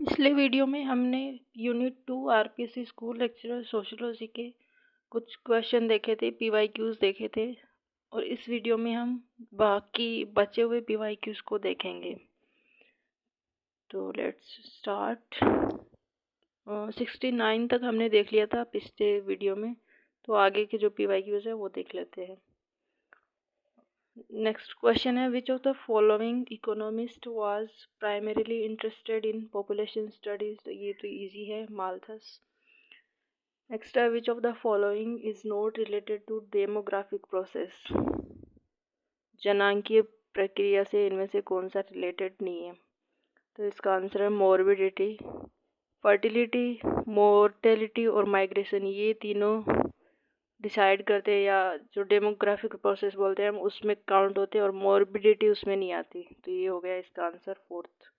पिछले वीडियो में हमने unit 2 RPC school lecturer sociology के कुछ क्वेश्चन देखे थे, पीवाईक्यूज देखे थे। और इस वीडियो में हम बाकी बचे हुए पीवाईक्यूज को देखेंगे। तो लेट्स स्टार्ट। 69 तक हमने देख लिया था पिछले वीडियो में, तो आगे के जो पीवाईक्यूज है वो देख लेते हैं। नेक्स्ट क्वेश्चन है, which of the following economist was primarily interested in population studies. तो ये तो इजी है, माल्थस। नेक्स्ट है, which of the following is not related to demographic process. जनांकीय प्रक्रिया से इनमें से कौन सा रिलेटेड नहीं है। तो इसका आंसर है मॉर्बिडिटी, फर्टिलिटी, मोर्टेलिटी और माइग्रेशन। ये तीनों डिसाइड करते हैं, या जो डेमोग्राफिक प्रोसेस बोलते हैं हम, उसमें काउंट होते हैं और मॉर्बिडिटी उसमें नहीं आती। तो ये हो गया इसका आंसर फोर्थ।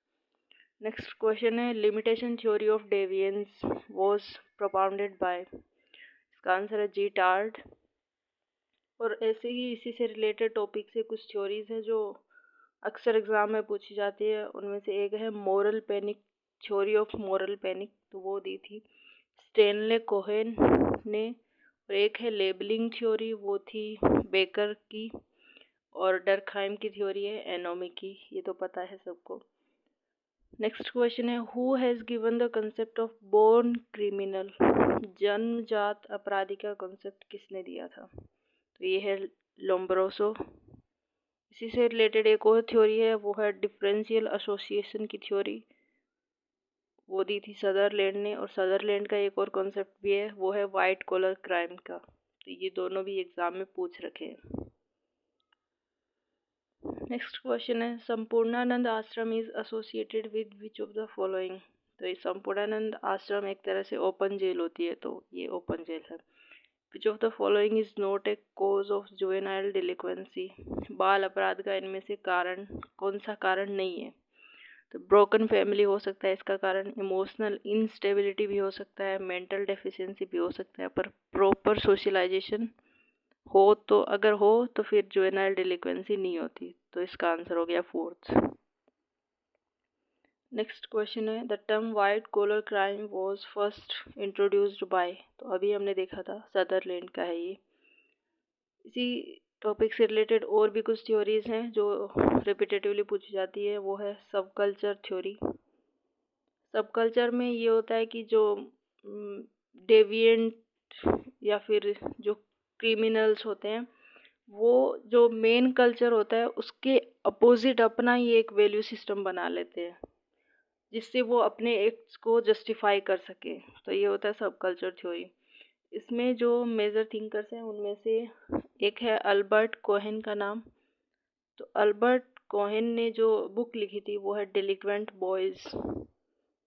नेक्स्ट क्वेश्चन है, limitation theory of deviance was propounded by. इसका आंसर है जी टार्ड। और ऐसे ही इसी से रिलेटेड टॉपिक से कुछ थ्योरीज हैं जो अक्सर एग्जाम में पूछी जाती है। उनमें से एक है moral panic, theory of moral panic, तो वो दी थी स्टेनले कोहेन ने। और एक है लेबलिंग थ्योरी, वो थी बेकर की। और डरखाइम की थ्योरी है एनोमी की, ये तो पता है सबको। नेक्स्ट क्वेश्चन है, who has given the concept of born criminal. जन्मजात अपराधी का कंसेप्ट किसने दिया था। तो ये है लोम्ब्रोसो। इसी से रिलेटेड एक और थ्योरी है, वो है डिफरेंशियल एसोसिएशन की थ्योरी, वो दी थी सदरलैंड ने। और सदरलैंड का एक और कॉन्सेप्ट भी है, वो है वाइट कॉलर क्राइम का। तो ये दोनों भी एग्जाम में पूछ रखे हैं। नेक्स्ट क्वेश्चन है, संपूर्णानंद आश्रम is associated with which of the following. तो ये संपूर्णानंद आश्रम एक तरह से ओपन जेल होती है, तो ये ओपन जेल है। Which of the following is not a cause of juvenile delinquency. बाल अपराध का इनमें से कारण कौन सा कारण नहीं है। तो ब्रोकन फैमिली हो सकता है इसका कारण, इमोशनल इंस्टेबिलिटी भी हो सकता है, मेंटल डेफिशिएंसी भी हो सकता है, पर प्रॉपर सोशलाइजेशन हो तो, अगर हो तो फिर जुवेनाइल डिलिक्वेंसी नहीं होती। तो इसका आंसर हो गया फोर्थ। नेक्स्ट क्वेश्चन है, the term white collar crime was first introduced by. तो अभी हमने देखा था सदरलैंड का है ये। इसी टॉपिक से रिलेटेड और भी कुछ थ्योरीज हैं जो रिपीटेटिवली पूछी जाती है, वो है सब कल्चर थ्योरी। सब कल्चर में ये होता है कि जो डेविएंट या फिर जो क्रिमिनल्स होते हैं, वो जो मेन कल्चर होता है उसके अपोजिट अपना ही एक वैल्यू सिस्टम बना लेते हैं, जिससे वो अपने एक्ट्स को जस्टिफाई कर सके। तो ये होता है सब कल्चर थ्योरी। इसमें जो मेजर थिंकर्स हैं उनमें से एक है अल्बर्ट कोहेन का नाम। तो अल्बर्ट कोहेन ने जो बुक लिखी थी वो है डिलिक्वेंट बॉयज़,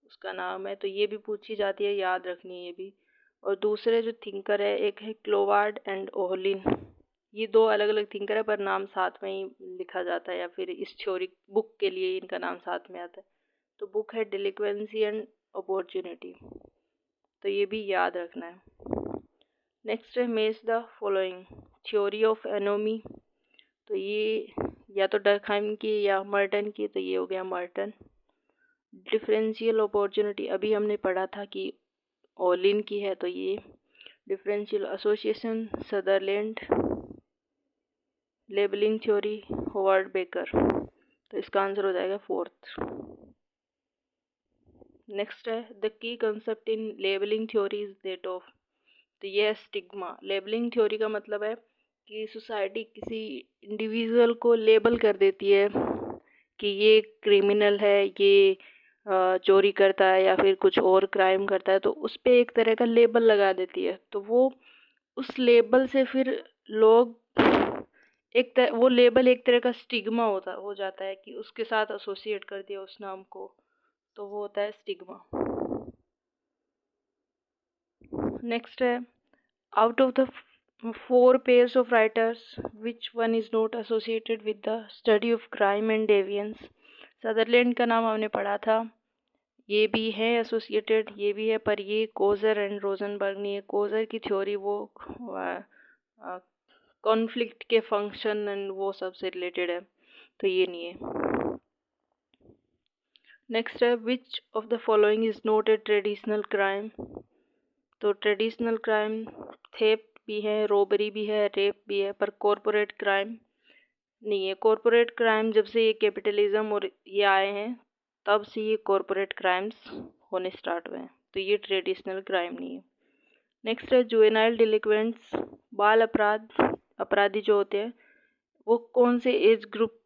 उसका नाम है। तो ये भी पूछी जाती है, याद रखनी है ये भी। और दूसरे जो थिंकर है, एक है क्लोवार्ड एंड ओहलिन। ये दो अलग अलग थिंकर है, पर नाम साथ में ही लिखा जाता है, या फिर इस थ्योरी बुक के लिए इनका नाम साथ में आता है। तो बुक है डिलिक्वेंसी एंड अपॉर्चुनिटी, तो ये भी याद रखना है। नेक्स्ट है मेज the following, theory of anomie. तो ये या तो डरखाइम की या मर्टन की, तो ये हो गया मर्टन। डिफरेंशियल अपॉर्चुनिटी अभी हमने पढ़ा था कि ओलिन की है, तो ये differential association Sutherland. Labelling theory hovered baker. तो इसका आंसर हो जाएगा फोर्थ। नेक्स्ट है, the key concept in labelling theory is that of. तो ये है स्टिग्मा। लेबलिंग थ्योरी का मतलब है कि सोसाइटी किसी इंडिविजुअल को लेबल कर देती है कि ये क्रिमिनल है, ये चोरी करता है या फिर कुछ और क्राइम करता है, तो उस पर एक तरह का लेबल लगा देती है। तो वो उस लेबल से फिर लोग वो लेबल एक तरह का स्टिग्मा हो जाता है कि उसके साथ एसोसिएट कर दिया उस नाम को, तो वो होता है स्टिग्मा। नेक्स्ट है, out of the 4 pairs of writers, which one is not associated with the study of crime and deviance। Sutherland का नाम हमने पढ़ा था, ये भी है एसोसिएटेड, ये भी है, पर ये कोजर एंड रोजनबर्ग नहीं है। कोजर की थ्योरी वो कॉन्फ्लिक्ट के फंक्शन एंड वो सब से रिलेटेड है, तो ये नहीं है। नेक्स्ट है which of the following is not A traditional crime. तो ट्रेडिशनल क्राइम थेफ्ट भी है, रॉबरी भी है, रेप भी है, पर कॉरपोरेट क्राइम नहीं है। कॉरपोरेट क्राइम जब से ये कैपिटलिज्म और ये आए हैं तब से ये कॉरपोरेट क्राइम्स होने स्टार्ट हुए हैं, तो ये ट्रेडिशनल क्राइम नहीं है। नेक्स्ट है जुवेनाइल डिलिक्वेंट्स, बाल अपराधी जो होते हैं वो कौन से एज ग्रुप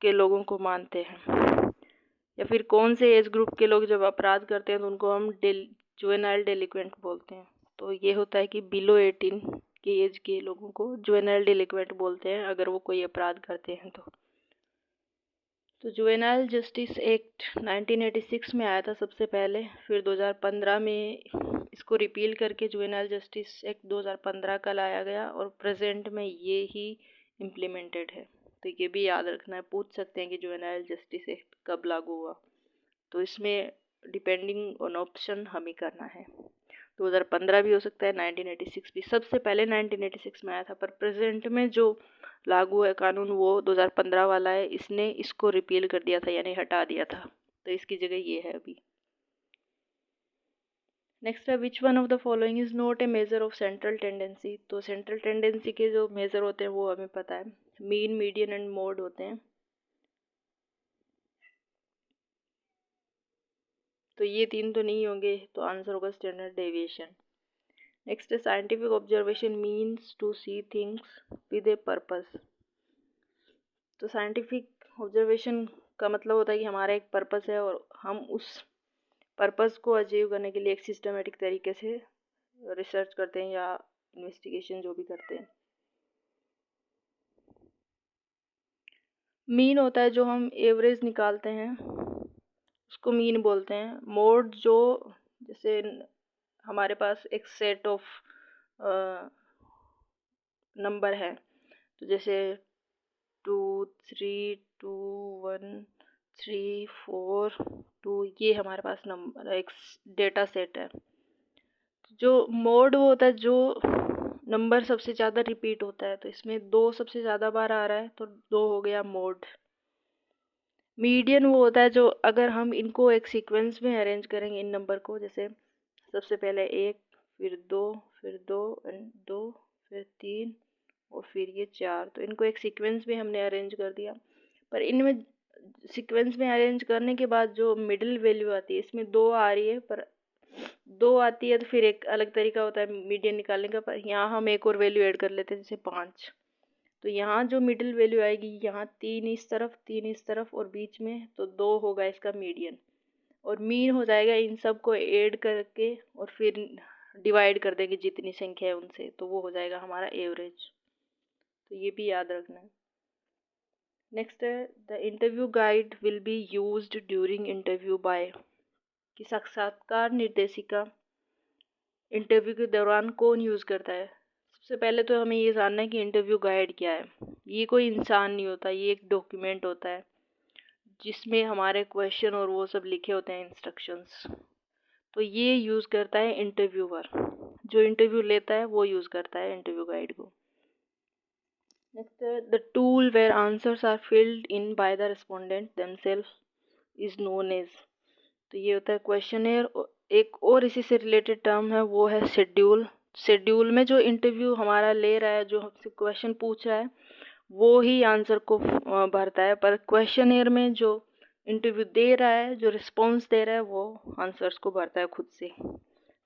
के लोगों को मानते हैं, या फिर कौन से एज ग्रुप के लोग जब अपराध करते हैं तो उनको हम जुवेनाइल डिलिक्वेंट बोलते हैं। तो ये होता है कि बिलो 18 की एज के लोगों को जुवेनाइल डिलिक्वेंट बोलते हैं अगर वो कोई अपराध करते हैं तो जुवेनाइल जस्टिस एक्ट 1986 में आया था सबसे पहले, फिर 2015 में इसको रिपील करके जुवेनाइल जस्टिस एक्ट 2015 का लाया गया और प्रेजेंट में ये ही इम्प्लीमेंटेड है। तो ये भी याद रखना है, पूछ सकते हैं कि जुवेनाइल जस्टिस एक्ट कब लागू हुआ, तो इसमें डिपेंडिंग ऑन ऑप्शन हमें करना है। 2015 भी हो सकता है, 1986 भी। सबसे पहले 1986 में आया था, पर प्रेजेंट में जो लागू है कानून वो 2015 वाला है। इसने इसको रिपील कर दिया था, यानी हटा दिया था, तो इसकी जगह ये है अभी। नेक्स्ट है which one of the following is not A measure of central tendency. तो सेंट्रल टेंडेंसी के जो मेजर होते हैं वो हमें पता है, मीन, मीडियन एंड मोड होते हैं। तो ये तीन तो नहीं होंगे, तो आंसर होगा स्टैंडर्ड डेविएशन। नेक्स्ट है scientific observation means to see things with a purpose. तो साइंटिफिक ऑब्जर्वेशन का मतलब होता है कि हमारा एक पर्पस है और हम उस पर्पस को अचीव करने के लिए एक सिस्टमेटिक तरीके से रिसर्च करते हैं या इन्वेस्टिगेशन जो भी करते हैं। मीन होता है जो हम एवरेज निकालते हैं उसको मीन बोलते हैं। मोड जो जैसे हमारे पास एक सेट ऑफ नंबर है, तो जैसे 2 3 2 1 3 4 2, ये हमारे पास नंबर एक डेटा सेट है। जो मोड वो होता है जो नंबर सबसे ज़्यादा रिपीट होता है, तो इसमें 2 सबसे ज़्यादा बार आ रहा है तो 2 हो गया मोड। मीडियन वो होता है जो अगर हम इनको एक सीक्वेंस में अरेंज करेंगे इन नंबर को, जैसे सबसे पहले 1, फिर 2, फिर 2 एंड 2, फिर 3 और फिर ये 4, तो इनको एक सीक्वेंस में हमने अरेंज कर दिया। पर इनमें सीक्वेंस में अरेंज करने के बाद जो मिडिल वैल्यू आती है, इसमें 2 आ रही है, पर 2 आती है तो फिर एक अलग तरीका होता है मीडियन निकालने का, पर यहाँ हम एक और वैल्यू ऐड कर लेते हैं जैसे 5। तो यहाँ जो मिडिल वैल्यू आएगी, यहाँ 3 इस तरफ 3 इस तरफ और बीच में, तो 2 होगा इसका मीडियन। और मीन हो जाएगा इन सब को ऐड करके और फिर डिवाइड कर देंगे जितनी संख्या है उनसे, तो वो हो जाएगा हमारा एवरेज। तो ये भी याद रखना है। नेक्स्ट है the interview guide will be used during interview by. कि साक्षात्कार निर्देशिका इंटरव्यू के दौरान कौन यूज़ करता है। सबसे पहले तो हमें ये जानना है कि इंटरव्यू गाइड क्या है। ये कोई इंसान नहीं होता, ये एक डॉक्यूमेंट होता है जिसमें हमारे क्वेश्चन और वो सब लिखे होते हैं, इंस्ट्रक्शंस। तो ये यूज़ करता है इंटरव्यूअर, जो इंटरव्यू लेता है वो यूज़ करता है इंटरव्यू गाइड को। नेक्स्ट है the tool where answers are filled in by the respondent themselves is known as. तो ये होता है क्वेश्चनेयर। एक और इसी से रिलेटेड टर्म है वो है शेड्यूल। शेड्यूल में जो इंटरव्यू हमारा ले रहा है, जो हमसे क्वेश्चन पूछ रहा है, वो ही आंसर को भरता है, पर क्वेश्चनेयर में जो इंटरव्यू दे रहा है, जो रिस्पॉन्स दे रहा है, वो आंसर्स को भरता है खुद से।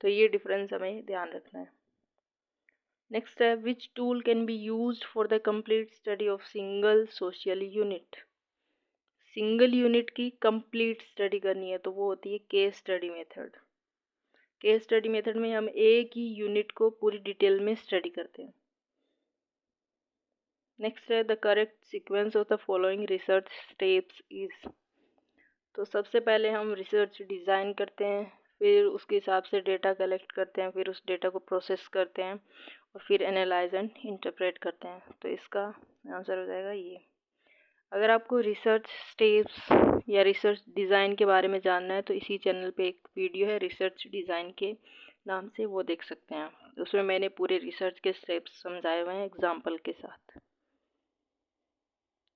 तो ये डिफरेंस हमें ध्यान रखना है। नेक्स्ट है which tool can be used for the complete study of single social unit. Single unit की कंप्लीट स्टडी करनी है तो वो होती है case study method. Case study method में हम एक ही यूनिट को पूरी डिटेल में स्टडी करते हैं। नेक्स्ट है the correct sequence of the following research steps is. तो सबसे पहले हम रिसर्च डिज़ाइन करते हैं, फिर उसके हिसाब से डेटा कलेक्ट करते हैं, फिर उस डेटा को प्रोसेस करते हैं और फिर एनालाइज एंड इंटरप्रेट करते हैं। तो इसका आंसर हो जाएगा ये। अगर आपको रिसर्च स्टेप्स या रिसर्च डिज़ाइन के बारे में जानना है तो इसी चैनल पे एक वीडियो है रिसर्च डिज़ाइन के नाम से, वो देख सकते हैं। उसमें मैंने पूरे रिसर्च के स्टेप्स समझाए हुए हैं एग्जाम्पल के साथ।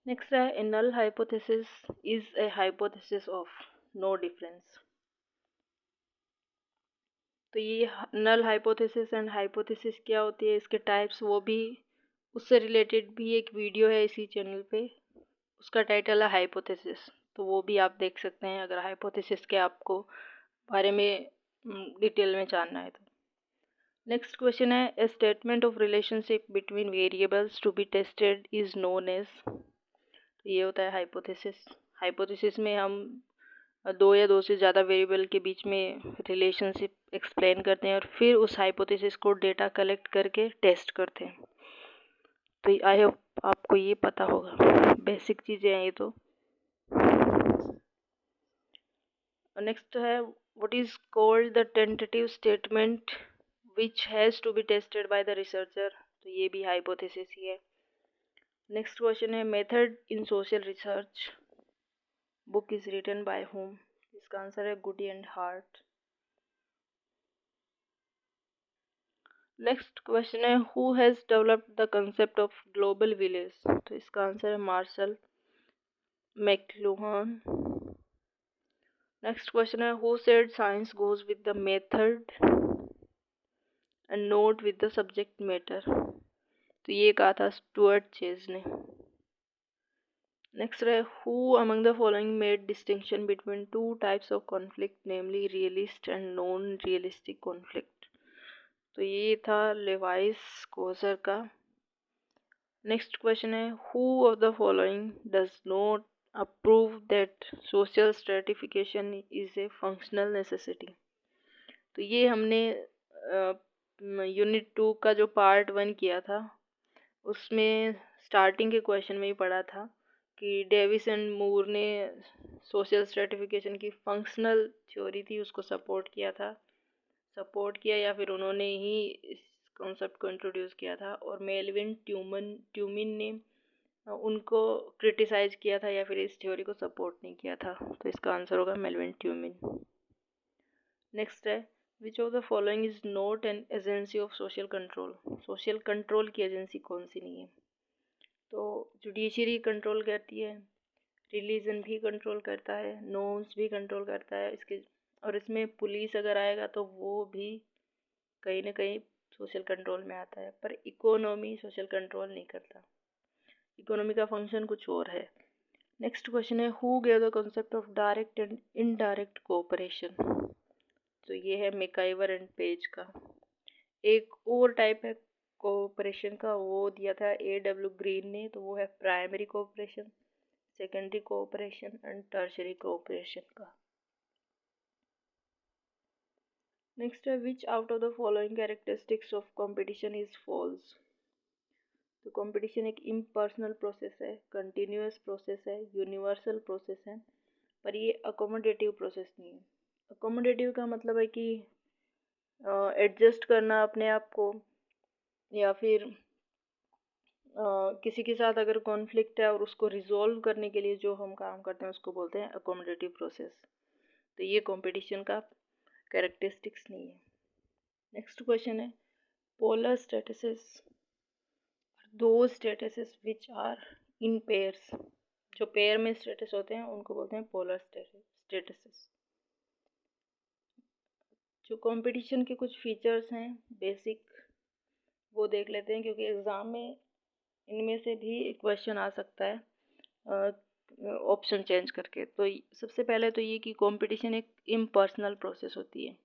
नेक्स्ट है a null hypothesis is a hypothesis of. No difference. तो ये नल हाइपोथेसिस एंड हाइपोथेसिस क्या होती है, इसके टाइप्स, वो भी उससे रिलेटेड भी एक वीडियो है इसी चैनल पे, उसका टाइटल है हाइपोथेसिस, तो वो भी आप देख सकते हैं अगर हाइपोथेसिस के आपको बारे में डिटेल में जानना है तो। नेक्स्ट क्वेश्चन है, a statement of relationship between variables to be tested is known as. तो ये होता है हाइपोथेसिस। हाइपोथेसिस में हम दो या दो से ज़्यादा वेरिएबल के बीच में रिलेशनशिप एक्सप्लेन करते हैं और फिर उस हाइपोथेसिस को डेटा कलेक्ट करके टेस्ट करते हैं। तो आई होप आपको ये पता होगा, बेसिक चीज़ें हैं ये तो। नेक्स्ट है, what is called the tentative statement which has to be tested by the researcher. तो ये भी हाइपोथेसिस ही है। नेक्स्ट क्वेश्चन है, method in social research book is written by home. इसका आंसर है Goode and Hatt. Next question है, who has developed the concept of global village. तो इसका आंसर है मार्शल मैकलुहान। नेक्स्ट क्वेश्चन है, who said science goes with the method and note with the subject matter. तो ये कहा था Stuart chase ने। नेक्स्ट है, who among the following made distinction between two types of conflict, namely realist and non realistic conflict. तो ये था Levi's Coser का। नेक्स्ट क्वेश्चन है, who of the following does not approve that social stratification is a functional necessity. तो ये हमने unit 2 का जो पार्ट 1 किया था उसमें स्टार्टिंग के क्वेश्चन में ही पढ़ा था कि डेविस एंड मूर ने सोशल स्ट्रेटिफिकेशन की फंक्शनल थ्योरी थी उसको सपोर्ट किया या फिर उन्होंने ही इस कॉन्सेप्ट को इंट्रोड्यूस किया था, और मेलविन ट्यूमिन ने उनको क्रिटिसाइज किया था या फिर इस थ्योरी को सपोर्ट नहीं किया था। तो इसका आंसर होगा मेलविन ट्यूमिन। नेक्स्ट है, which of the following is not an agency of social control. Social control की एजेंसी कौन सी नहीं है। तो जुडिशरी कंट्रोल करती है, रिलीजन भी कंट्रोल करता है, नॉर्म्स भी कंट्रोल करता है इसके, और इसमें पुलिस अगर आएगा तो वो भी कहीं ना कहीं सोशल कंट्रोल में आता है, पर इकोनॉमी सोशल कंट्रोल नहीं करता, इकोनॉमी का फंक्शन कुछ और है। नेक्स्ट क्वेश्चन है, who gave the concept of direct and indirect cooperation. तो ये है मैकाइवर एंड पेज का। एक और टाइप है कोऑपरेशन का, वो दिया था A.W. ग्रीन ने, तो वो है primary cooperation, secondary cooperation and tertiary cooperation का। नेक्स्ट है, which out of the following characteristics of competition is false. तो कंपटीशन एक इम्पर्सनल प्रोसेस है, कंटिन्यूअस प्रोसेस है, यूनिवर्सल प्रोसेस है, पर ये अकोमोडेटिव प्रोसेस नहीं है। अकोमोडेटिव का मतलब है कि एडजस्ट करना अपने आप को, या फिर किसी के साथ अगर कॉन्फ्लिक्ट है और उसको रिजॉल्व करने के लिए जो हम काम करते हैं उसको बोलते हैं अकोमोडेटिव प्रोसेस। तो ये कंपटीशन का कैरेक्टरिस्टिक्स नहीं है। नेक्स्ट क्वेश्चन है, पोलर स्टेटसेस दो statuses which are in pairs. जो पेयर में स्टेटस होते हैं उनको बोलते हैं पोलर स्टेटसेस। जो कंपटीशन के कुछ फीचर्स हैं बेसिक, वो देख लेते हैं क्योंकि एग्ज़ाम में इनमें से भी एक क्वेश्चन आ सकता है ऑप्शन चेंज करके। तो सबसे पहले तो ये कि कंपटीशन एक इम्पर्सनल प्रोसेस होती है।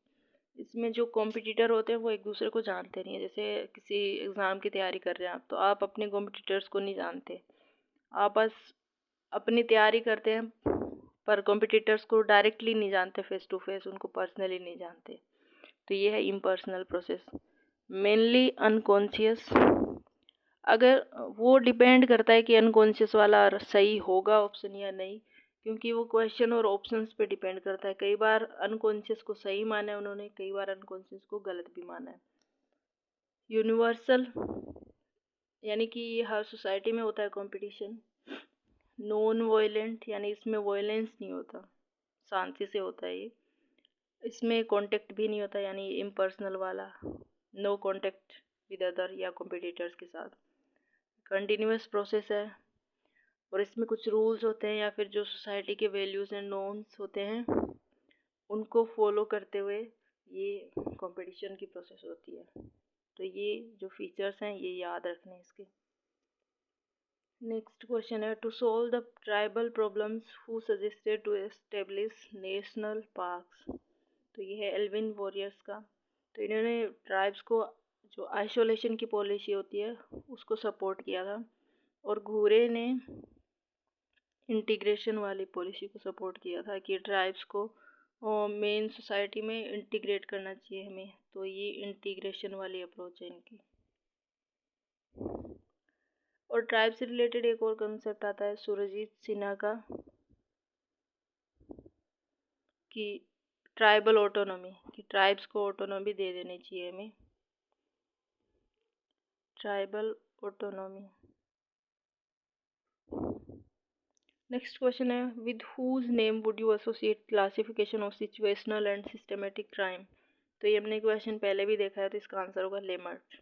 इसमें जो कॉम्पिटिटर होते हैं वो एक दूसरे को जानते नहीं है। जैसे किसी एग्ज़ाम की तैयारी कर रहे हैं आप, तो आप अपने कॉम्पिटिटर्स को नहीं जानते, आप बस अपनी तैयारी करते हैं, पर कॉम्पिटिटर्स को डायरेक्टली नहीं जानते, फेस टू फेस उनको पर्सनली नहीं जानते। तो ये है इम्पर्सनल प्रोसेस। मेनली अनकॉन्शियस, अगर वो डिपेंड करता है कि अनकॉन्शियस वाला सही होगा ऑप्शन या नहीं, क्योंकि वो क्वेश्चन और ऑप्शंस पे डिपेंड करता है। कई बार अनकॉन्शियस को सही माना है उन्होंने, कई बार अनकॉन्शियस को गलत भी माना है। यूनिवर्सल, यानी कि हर सोसाइटी में होता है कंपटीशन। नॉन वायलेंट, यानी इसमें वायलेंस नहीं होता, शांति से होता है ये। इसमें कांटेक्ट भी नहीं होता, यानी इम्पर्सनल वाला, नो कांटेक्ट विद अदर या कॉम्पिटिटर्स के साथ। कंटिन्यूअस प्रोसेस है, और इसमें कुछ रूल्स होते हैं या फिर जो सोसाइटी के वैल्यूज़ एंड नॉर्म्स होते हैं उनको फॉलो करते हुए ये कंपटीशन की प्रोसेस होती है। तो ये जो फीचर्स हैं ये याद रखने इसके। नेक्स्ट क्वेश्चन है, to solve the tribal problems who suggested to establish national parks. तो ये है एल्विन वॉरियर्स का। तो इन्होंने ट्राइब्स को जो आइसोलेशन की पॉलिसी होती है उसको सपोर्ट किया था, और घूरे ने इंटीग्रेशन वाली पॉलिसी को सपोर्ट किया था कि ट्राइब्स को मेन सोसाइटी में इंटीग्रेट करना चाहिए हमें। तो ये इंटीग्रेशन वाली अप्रोच है इनकी। और ट्राइब से रिलेटेड एक और कंसेप्ट आता है सुरजीत सिन्हा का, कि ट्राइबल ऑटोनॉमी, कि ट्राइब्स को ऑटोनॉमी दे देनी चाहिए हमें, ट्राइबल ऑटोनॉमी। नेक्स्ट क्वेश्चन है, with whose name would you associate classification of situational and systematic crime. तो ये हमने क्वेश्चन पहले भी देखा है, तो इसका आंसर होगा लेमर्ट।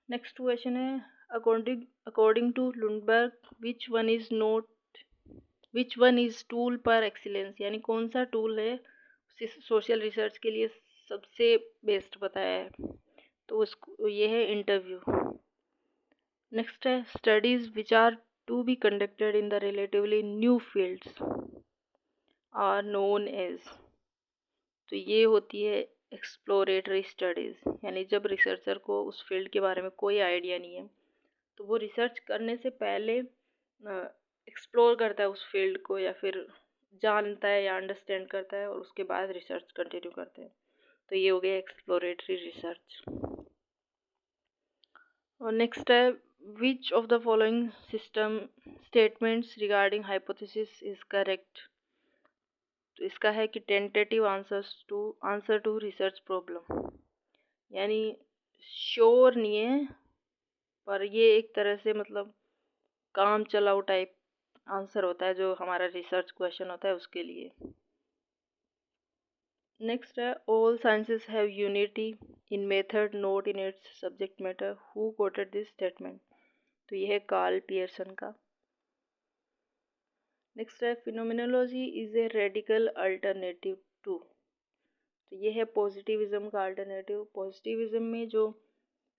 नेक्स्ट क्वेश्चन है, according to Lundberg which one is tool par excellence, यानी कौन सा टूल है सोशल रिसर्च के लिए सबसे बेस्ट बताया है। तो उसको ये है इंटरव्यू। नेक्स्ट है, studies which are to be conducted in the relatively new fields are known as. तो ये होती है एक्सप्लोरेटरी स्टडीज़, यानी जब रिसर्चर को उस फील्ड के बारे में कोई आइडिया नहीं है तो वो रिसर्च करने से पहले एक्सप्लोर करता है उस फील्ड को, या फिर जानता है या अंडरस्टैंड करता है, और उसके बाद रिसर्च कंटिन्यू करते हैं। तो ये हो गया एक्सप्लोरेटरी रिसर्च। और नेक्स्ट है, which of the following system statements regarding hypothesis is correct. तो इसका है कि tentative answer to research problem, यानी श्योर नहीं है पर ये एक तरह से मतलब काम चलाओ टाइप आंसर होता है जो हमारा रिसर्च क्वेश्चन होता है उसके लिए। नेक्स्ट है, all sciences have unity in method not in its subject matter, who quoted this statement. तो ये है कार्ल पियर्सन का। नेक्स्ट है, phenomenology is a radical alternative to. तो ये है पॉजिटिविज्म का अल्टरनेटिव। पॉजिटिविज्म में जो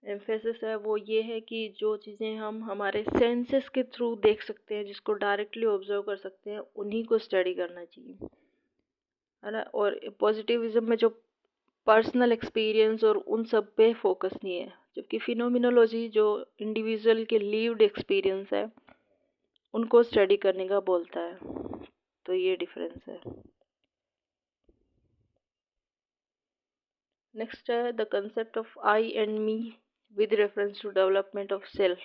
एम्फेसिस है वो ये है कि जो चीज़ें हम हमारे सेंसेस के थ्रू देख सकते हैं, जिसको डायरेक्टली ऑब्जर्व कर सकते हैं, उन्हीं को स्टडी करना चाहिए, है ना। और पॉजिटिविज्म में जो पर्सनल एक्सपीरियंस और उन सब पे फोकस नहीं है, जबकि फिनोमिनोलॉजी जो इंडिविजुअल के लिव्ड एक्सपीरियंस है उनको स्टडी करने का बोलता है। तो ये डिफरेंस है। नेक्स्ट है, the concept of I and me with reference to development of self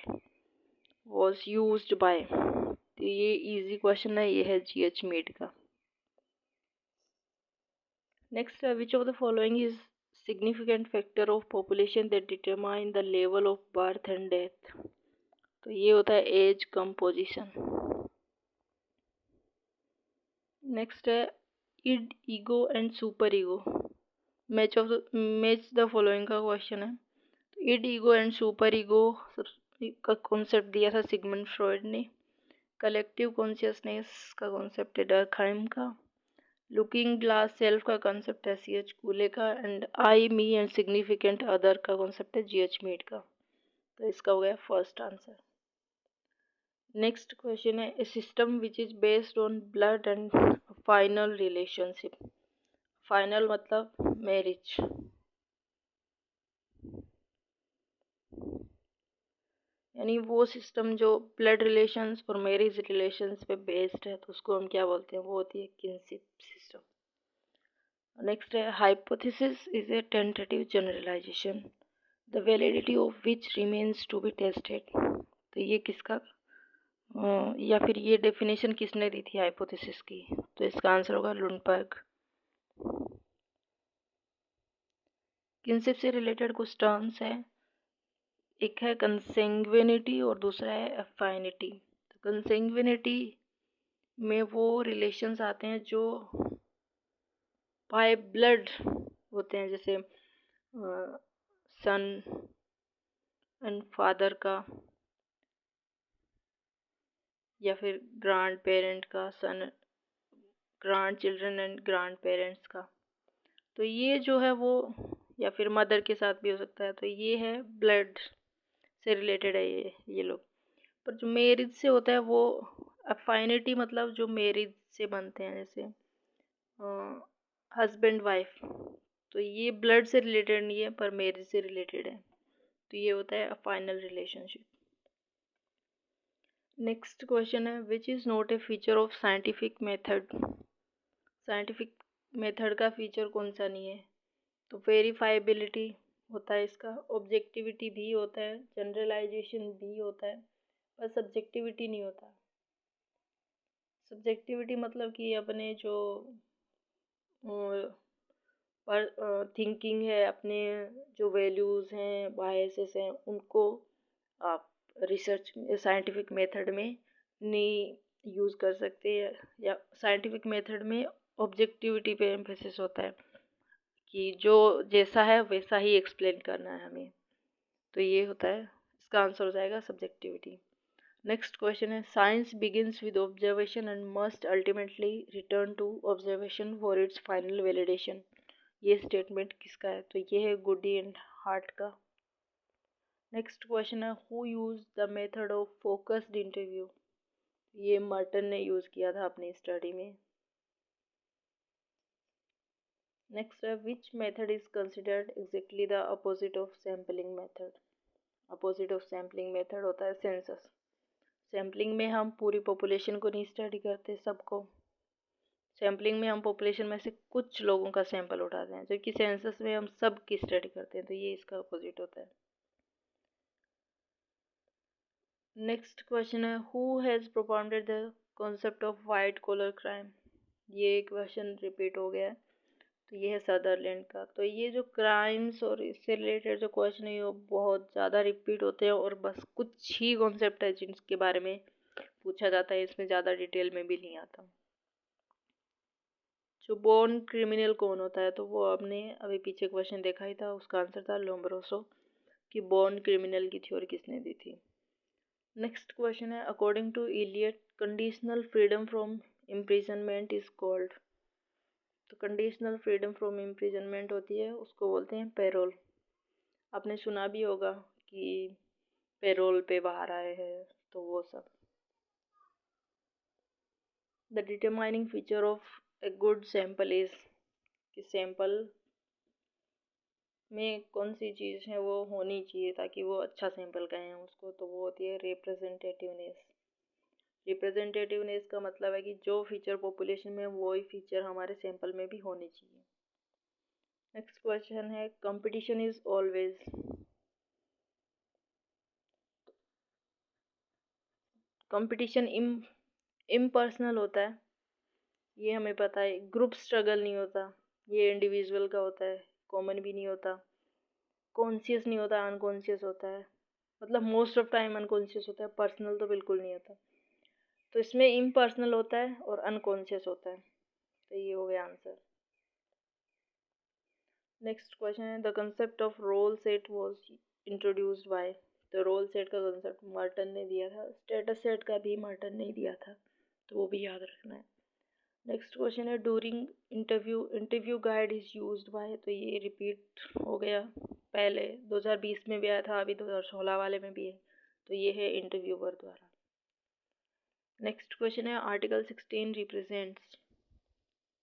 was used by. तो ये इजी क्वेश्चन है, ये है GH मीड का। नेक्स्ट है, which of the following is significant factor of population that determine the level of birth and death. तो ये होता है एज कंपोजिशन। नेक्स्ट है, end ego and super ego match the following का question है। End ego and super ego का concept दिया था सिगमंड फ्रॉइड ने। कलेक्टिव कॉन्शियसनेस का कॉन्सेप्ट है डर्कहाइम का। लुकिंग ग्लास सेल्फ का कॉन्सेप्ट है CH कूले का। And I me and significant other का कॉन्सेप्ट है GH मीड का। तो इसका हो गया फर्स्ट आंसर। नेक्स्ट क्वेश्चन है, a system which is based on blood and final relationship. Final मतलब मैरिज, यानी वो सिस्टम जो ब्लड रिलेशंस और मैरिज रिलेशंस पे बेस्ड है, तो उसको हम क्या बोलते हैं, वो होती है किनशिप सिस्टम। नेक्स्ट है, hypothesis is a tentative generalization the validity of which remains to be tested. तो ये किसका या फिर ये डेफिनेशन किसने दी थी हाइपोथेसिस की। तो इसका आंसर होगा लुंडबर्ग। किनशिप से रिलेटेड कुछ टर्म्स है, एक है कंसेंग्विनिटी और दूसरा है एफाइनिटी। तो कंसेंग्विनिटी में वो रिलेशंस आते हैं जो बाय ब्लड होते हैं, जैसे सन एंड फादर का, या फिर ग्रांड पेरेंट का, son grandchildren and grandparents का। तो ये जो है वो, या फिर मदर के साथ भी हो सकता है। तो ये है ब्लड से रिलेटेड है ये लोग। पर जो मैरिज से होता है वो अफाइनिटी, मतलब जो मैरिज से बनते हैं, जैसे हस्बैंड वाइफ, तो ये ब्लड से रिलेटेड नहीं है पर मैरिज से रिलेटेड है। तो ये होता है अफाइनल रिलेशनशिप। नेक्स्ट क्वेश्चन है which is not a feature of scientific method. Scientific method का फीचर कौन सा नहीं है? तो वेरीफाइबिलिटी होता है इसका, ऑब्जेक्टिविटी भी होता है, जनरलाइजेशन भी होता है, पर सब्जेक्टिविटी नहीं होता। सब्जेक्टिविटी मतलब कि अपने जो पर थिंकिंग है, अपने जो वैल्यूज़ हैं, बायसेस हैं, उनको आप रिसर्च साइंटिफिक मेथड में नहीं यूज़ कर सकते। या साइंटिफिक मेथड में ऑब्जेक्टिविटी पे एम्फेसिस होता है कि जो जैसा है वैसा ही एक्सप्लेन करना है हमें। तो ये होता है, इसका आंसर हो जाएगा सब्जेक्टिविटी। नेक्स्ट क्वेश्चन है science begins with observation and must ultimately return to observation for its final validation. ये स्टेटमेंट किसका है? तो ये है गुडी एंड हार्ट का। नेक्स्ट क्वेश्चन है who use the method of focused interview. ये मर्टन ने यूज़ किया था अपनी स्टडी में। नेक्स्ट है which method is considered exactly the opposite of sampling method. Opposite of sampling method होता है सेंसस। सैम्पलिंग में हम पूरी पॉपुलेशन को नहीं स्टडी करते, सबको। सैम्पलिंग में हम पॉपुलेशन में से कुछ लोगों का सैंपल उठाते हैं, जबकि सेंसस में हम सब की स्टडी करते हैं। तो ये इसका अपोजिट होता है। नेक्स्ट क्वेश्चन है who has propounded the concept of white collar crime. ये क्वेश्चन रिपीट हो गया है, तो ये है सदरलैंड का। तो ये जो क्राइम्स और इससे रिलेटेड जो क्वेश्चन है वो बहुत ज़्यादा रिपीट होते हैं, और बस कुछ ही कॉन्सेप्ट है जिनके बारे में पूछा जाता है, इसमें ज़्यादा डिटेल में भी नहीं आता। जो बोर्न क्रिमिनल कौन होता है? तो वो आपने अभी पीछे क्वेश्चन देखा ही था, उसका आंसर था लोम्ब्रोसो कि बोर्न क्रिमिनल की थ्योरी किसने दी थी। नेक्स्ट क्वेश्चन है according to Elliott conditional freedom from imprisonment is called. तो कंडीशनल फ्रीडम फ्रॉम इम्प्रिजनमेंट होती है, उसको बोलते हैं पैरोल। आपने सुना भी होगा कि पैरोल पे बाहर आए हैं, तो वो सब। The determining feature of a good sample is, कि सैंपल में कौन सी चीज़ है वो होनी चाहिए ताकि वो अच्छा सैंपल कहें उसको। तो वो होती है रिप्रेजेंटेटिवनेस। रिप्रेजेंटेटिवनेस का मतलब है कि जो फीचर पॉपुलेशन में वही फीचर हमारे सैंपल में भी होने चाहिए। नेक्स्ट क्वेश्चन है competition is always. Competition impersonal होता है, ये हमें पता है। ग्रुप स्ट्रगल नहीं होता, ये इंडिविजुअल का होता है। कॉमन भी नहीं होता, कॉन्शियस नहीं होता, अनकॉन्शियस होता है। मतलब मोस्ट ऑफ टाइम अनकॉन्शियस होता है, पर्सनल तो बिल्कुल नहीं होता। तो इसमें इम्पर्सनल होता है और अनकॉन्शियस होता है। तो ये हो गया आंसर। नेक्स्ट क्वेश्चन है the concept of role set was introduced by. तो रोल सेट का कंसेप्ट मर्टन ने दिया था, स्टेटस सेट का भी मर्टन ने दिया था, तो वो भी याद रखना है। नेक्स्ट क्वेश्चन है during interview guide is used by. तो ये रिपीट हो गया, पहले 2020 में भी आया था, अभी 2016 वाले में भी है। तो ये है इंटरव्यूअर द्वारा। नेक्स्ट क्वेश्चन है article 16 represents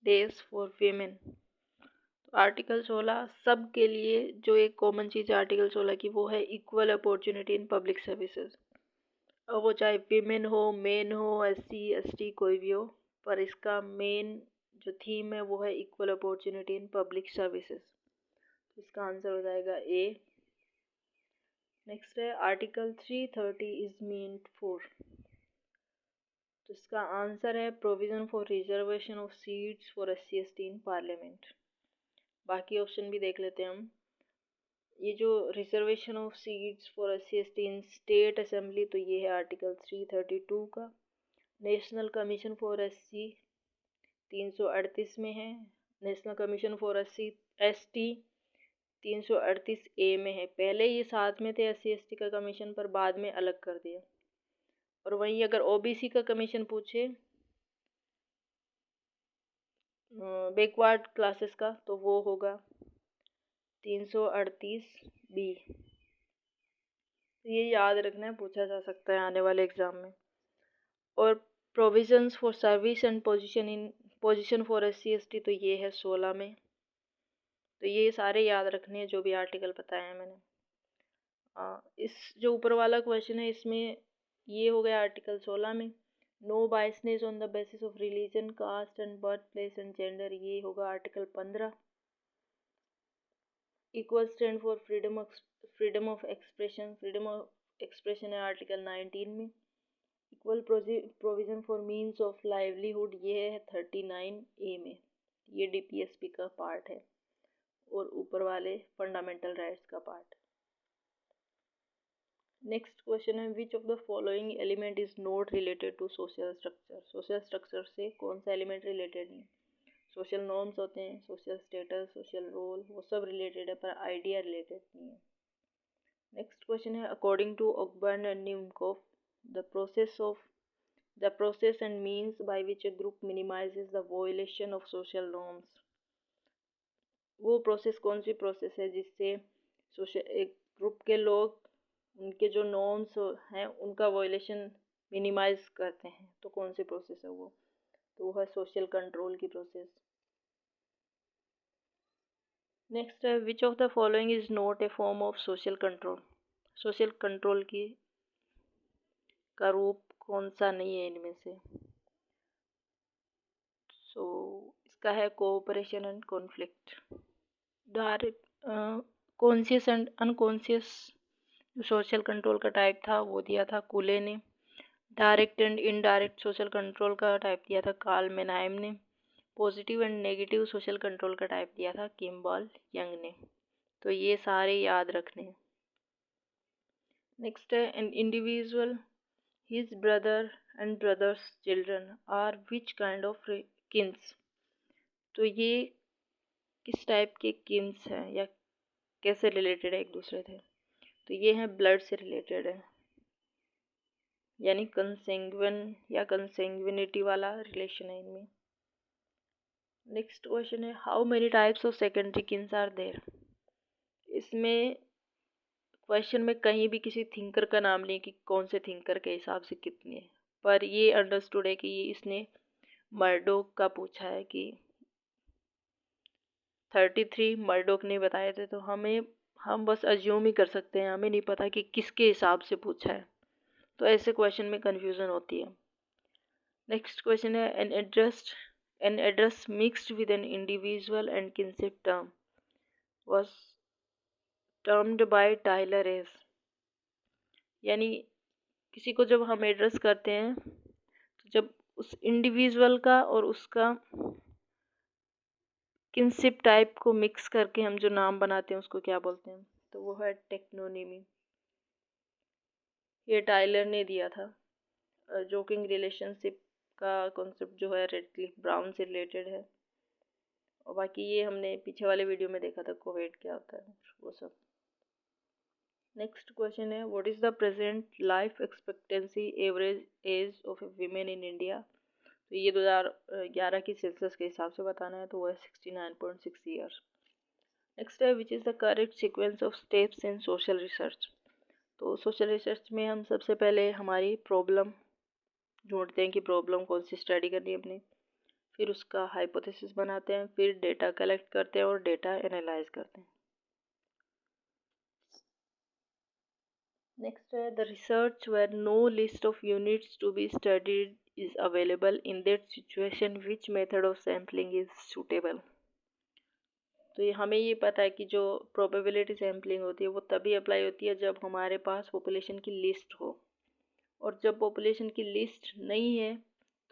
days for women. तो आर्टिकल 16 सब के लिए जो एक कॉमन चीज़ है आर्टिकल 16 की, वो है equal opportunity in public services. अब वो चाहे वीमेन हो, मेन हो, SC ST कोई भी हो, पर इसका मेन जो थीम है वो है equal opportunity in public services. तो इसका आंसर हो जाएगा ए। नेक्स्ट है आर्टिकल 330 इज मीन्ड फॉर। तो इसका आंसर है provision for reservation of seats for SC ST in parliament. बाकी ऑप्शन भी देख लेते हैं हम। ये जो reservation of seats for SC ST in state assembly, तो ये है आर्टिकल 332 का। नेशनल कमीशन फॉर SC 338 में है। National commission for ST 338A में है। पहले ये साथ में थे SC ST का कमीशन, पर बाद में अलग कर दिया। और वहीं अगर ओबीसी का कमीशन पूछे बैकवर्ड क्लासेस का, तो वो होगा 338B। ये याद रखना है, पूछा जा सकता है आने वाले एग्जाम में। और provisions for service and position for SC ST, तो ये है 16 में। तो ये सारे याद रखने हैं जो भी आर्टिकल बताए हैं मैंने। इस जो ऊपर वाला क्वेश्चन है इसमें ये हो गया आर्टिकल 16 में। No biasness on the basis of religion, caste and birth place and gender, ये होगा article 15। Equal stand for freedom of expression है आर्टिकल 19 में। Equal provision for means of livelihood, ये है 39A में। ये DPSP का पार्ट है और ऊपर वाले फंडामेंटल राइट्स का पार्ट। नेक्स्ट क्वेश्चन है which of the following element is not related to social structure. Social structure से कौन सा एलिमेंट रिलेटेड नहीं। सोशल नॉर्म्स होते हैं, सोशल स्टेटस, सोशल रोल, वो सब रिलेटेड है पर आइडिया रिलेटेड नहीं है। नेक्स्ट क्वेश्चन है according to Ogburn and Nimkoff the process and means by which a group minimizes the violation of social norms. वो प्रोसेस कौन सी प्रोसेस है जिससे एक ग्रुप के लोग उनके जो नॉर्म्स हैं उनका वोलेशन मिनिमाइज करते हैं, तो कौन सी प्रोसेस है वो। तो वो है सोशल कंट्रोल की प्रोसेस। नेक्स्ट है which of the following is not A form of social control. Social control की का रूप कौन सा नहीं है इनमें से। सो इसका है cooperation and conflict. Direct conscious and unconscious social control का टाइप था वो दिया था कूले ने। Direct and indirect social control का टाइप दिया था कार्ल मेनाइम ने। Positive and negative social control का टाइप दिया था किम्बल यंग ने। तो ये सारे याद रखने हैं। नेक्स्ट है an individual his brother and brothers children are which kind of kins. तो ये किस टाइप के किन्स हैं या कैसे रिलेटेड है एक दूसरे से। तो ये हैं ब्लड से रिलेटेड है, यानी कंसेंग्विन या कंसेंग्विनिटी वाला रिलेशन है इनमें। नेक्स्ट क्वेश्चन है how many types of secondary kins are there. इसमें क्वेश्चन में कहीं भी किसी थिंकर का नाम नहीं कि कौन से थिंकर के हिसाब से कितने हैं, पर ये अंडरस्टूड है कि ये इसने मर्डोक का पूछा है कि 33 मर्डोक ने बताए थे। तो हम बस अज्यूम ही कर सकते हैं, हमें नहीं पता कि किसके हिसाब से पूछा है, तो ऐसे क्वेश्चन में कंफ्यूजन होती है। नेक्स्ट क्वेश्चन है an address mixed with an individual and kinship term was termed by Tylor as. यानी किसी को जब हम एड्रेस करते हैं तो जब उस इंडिविजुअल का और उसका किनशिप टाइप को मिक्स करके हम जो नाम बनाते हैं उसको क्या बोलते हैं, तो वो है टेक्नोनिमी। ये टाइलर ने दिया था। जोकिंग रिलेशनशिप का कॉन्सेप्ट जो है रेडक्लिफ ब्राउन से रिलेटेड है। और बाकी ये हमने पीछे वाले वीडियो में देखा था कोविड क्या होता है वो सब। नेक्स्ट क्वेश्चन है what is the present life expectancy average age of A women in India. तो ये 2011 की सेंसस के हिसाब से बताना है, तो वो है 69.6 ईयर्स। नेक्स्ट है which is the correct sequence of steps in social research. तो सोशल रिसर्च में हम सबसे पहले हमारी प्रॉब्लम ढूंढते हैं कि प्रॉब्लम कौन सी स्टडी करनी है अपनी, फिर उसका हाइपोथेसिस बनाते हैं, फिर डेटा कलेक्ट करते हैं और डेटा एनालाइज करते हैं। नेक्स्ट है the research where no list of units to be studied is available in that situation which method of sampling is suitable. तो ये हमें ये पता है कि जो प्रोबेबिलिटी सैम्पलिंग होती है वो तभी अप्लाई होती है जब हमारे पास पॉपुलेशन की लिस्ट हो, और जब पॉपुलेशन की लिस्ट नहीं है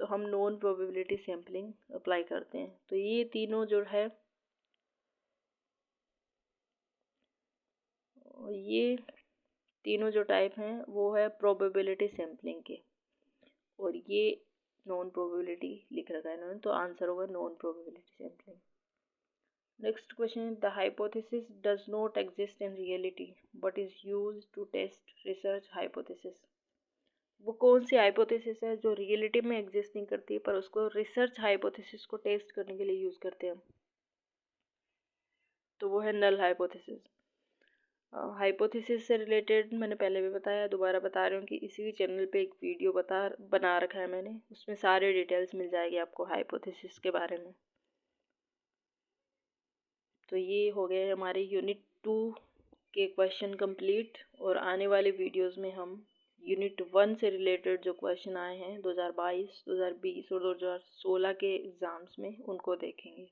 तो हम नॉन प्रोबेबिलिटी सैम्पलिंग अप्लाई करते हैं। तो ये तीनों जो है ये तीनों जो टाइप हैं वो है प्रोबेबिलिटी सैम्पलिंग के, और ये नॉन प्रोबेबिलिटी लिख रखा है इन्होंने, तो आंसर होगा non probability sampling. Next question the hypothesis does not exist in reality but is used to test research hypothesis. वो कौन सी हाइपोथेसिस है जो रियलिटी में एग्जिस्ट नहीं करती है, पर उसको रिसर्च हाइपोथेसिस को टेस्ट करने के लिए यूज़ करते हैं। तो वो है नल हाइपोथेसिस। हाइपोथेसिस से रिलेटेड मैंने पहले भी बताया, दोबारा बता रही हूँ कि इसी चैनल पे एक वीडियो बना रखा है मैंने, उसमें सारे डिटेल्स मिल जाएगी आपको हाइपोथेसिस के बारे में। तो ये हो गए हमारे यूनिट 2 के क्वेश्चन कंप्लीट, और आने वाले वीडियोस में हम यूनिट 1 से रिलेटेड जो क्वेश्चन आए हैं 2022, 2020 और 2016 के एग्ज़ाम्स में, उनको देखेंगे।